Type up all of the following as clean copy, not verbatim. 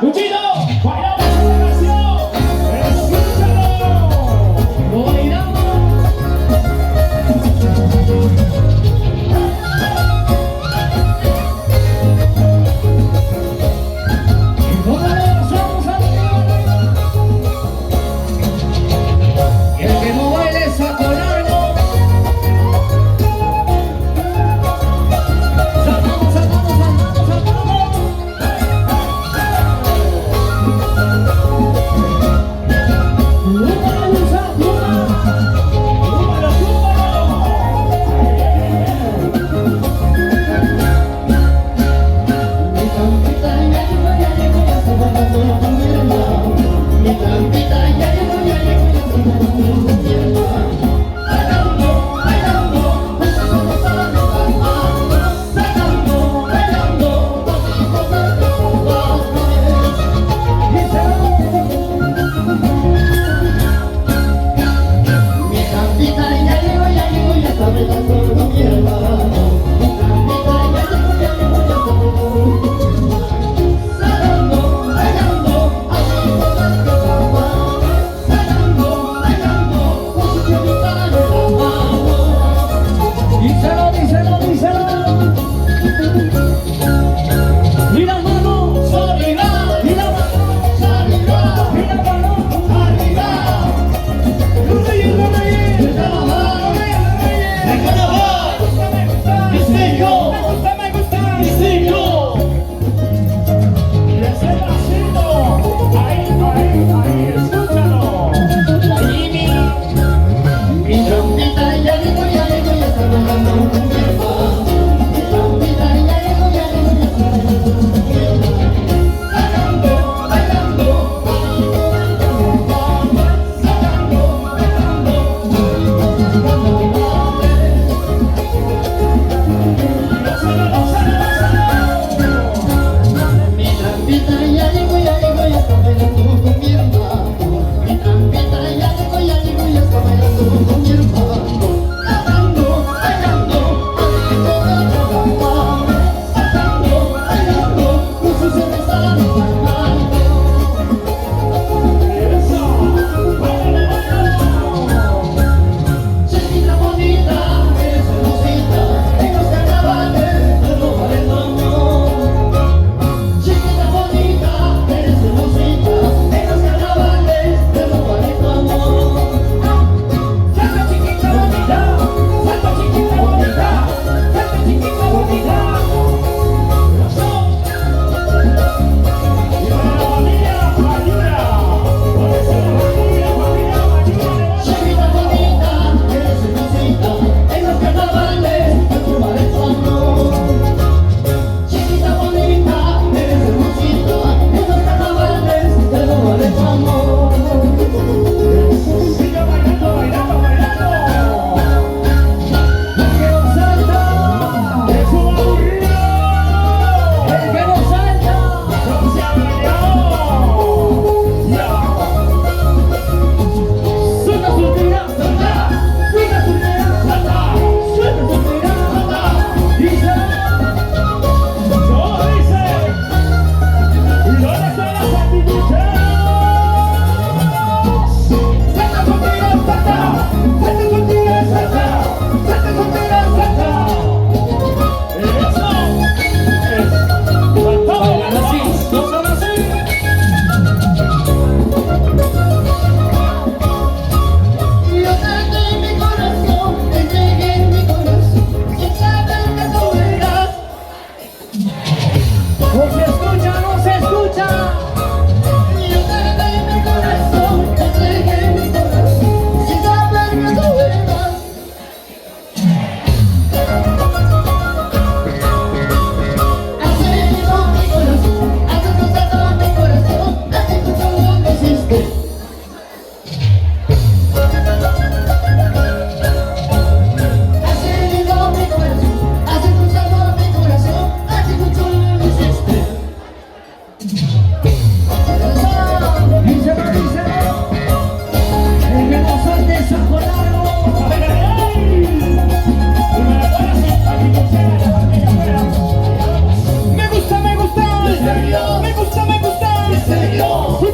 Luchito, bailamos esta canción. Escúchalo. Lo bailamos. Y todos vamos a bailar. Y el que no baile saco largo. Saltamos, saltamos, saltamos, saltamos.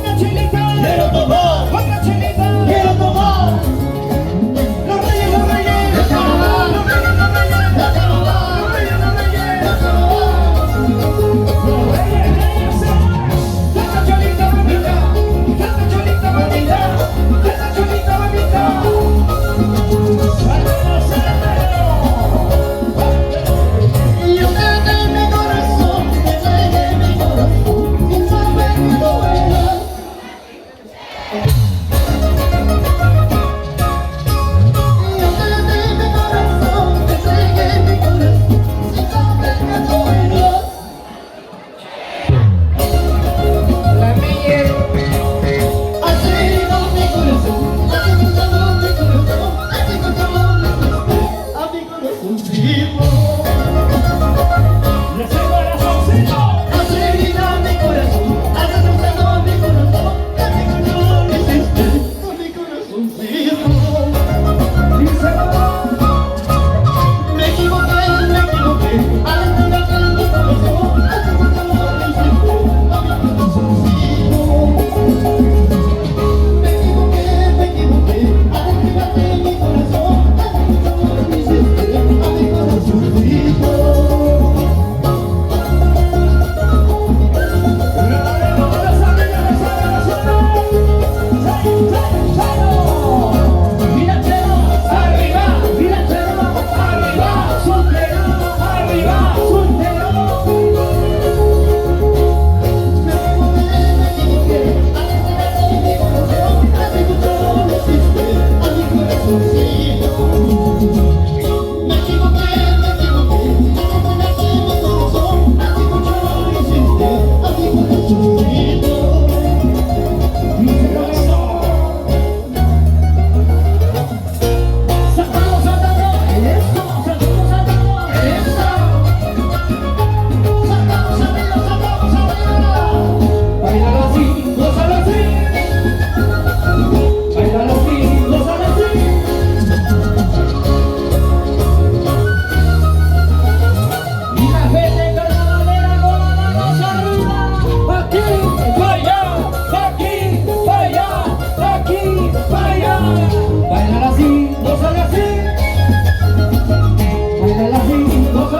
una chelita, quiero tomar, otra chelita, quiero tomar. los reyes, los reyes, De carnaval, los reyes, los reyes, de carnaval, los reyes, los reyes, de carnaval. los reyes, reyes, esta chelita bonita, esta chelita bonita, esta chelita bonita. Y yo te entregué mi corazón, te entregué mi corazón, sin saber que tú eras. Y yo te entregué mi corazón, te entregué mi corazón, sin saber que tú eras. La mía. Has herido mi corazón, has escuchado mi corazón, has escuchado mi corazón, a mi corazoncito. Ese corazoncito. Has herido mi corazón, has escuchado mi corazón, has escuchado mi hiciste, a mi corazoncito. Díselo. Me equivoqué, al entregarte mi corazón, has escuchado mi hiciste, a mi corazoncito. Me equivoqué, al entregarte mi corazón, has escuchado mi hiciste, a mi corazoncito. Bailar así, gozar así, bailar así, gozar